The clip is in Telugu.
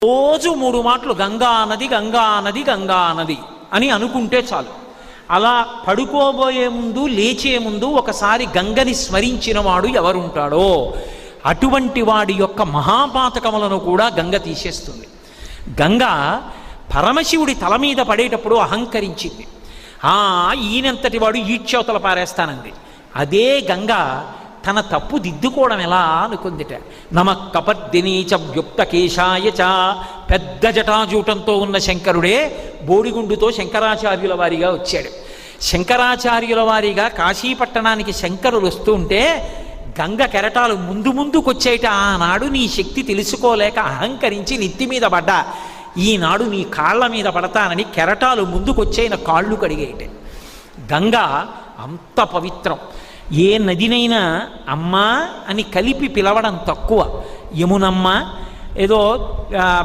రోజు 3 మాటలు గంగా నది గంగా నది గంగా నది అని అనుకుంటే చాలు. అలా పడుకోబోయే ముందు లేచే ముందు ఒకసారి గంగని స్మరించిన వాడు ఎవరుంటాడో అటువంటి వాడి యొక్క మహాపాతకములను కూడా గంగ తీసేస్తుంది. గంగ పరమశివుడి తల మీద పడేటప్పుడు అహంకరించింది. ఈయనంతటి వాడు ఈడ్చవతల పారేస్తానంది. అదే గంగ తన తప్పు దిద్దుకోవడం ఎలా అనుకుందిట. నమ కపర్దినీచ వ్యుక్త కేశాయ చ, పెద్ద జటాజూటంతో ఉన్న శంకరుడే బోడిగుండుతో శంకరాచార్యుల వారిగా వచ్చాడు. శంకరాచార్యుల వారిగా కాశీపట్టణానికి శంకరులు వస్తూ ఉంటే గంగ కెరటాలు ముందు ముందుకొచ్చేట. ఆనాడు నీ శక్తి తెలుసుకోలేక అహంకరించి నెత్తి మీద పడ్డా, ఈనాడు నీ కాళ్ళ మీద పడతానని కెరటాలు ముందుకొచ్చేన కాళ్ళు కడిగేట. గంగ అంత పవిత్రం. ఏ నదినైనా అమ్మ అని కలిపి పిలవడం తక్కువ. యమునమ్మ ఏదో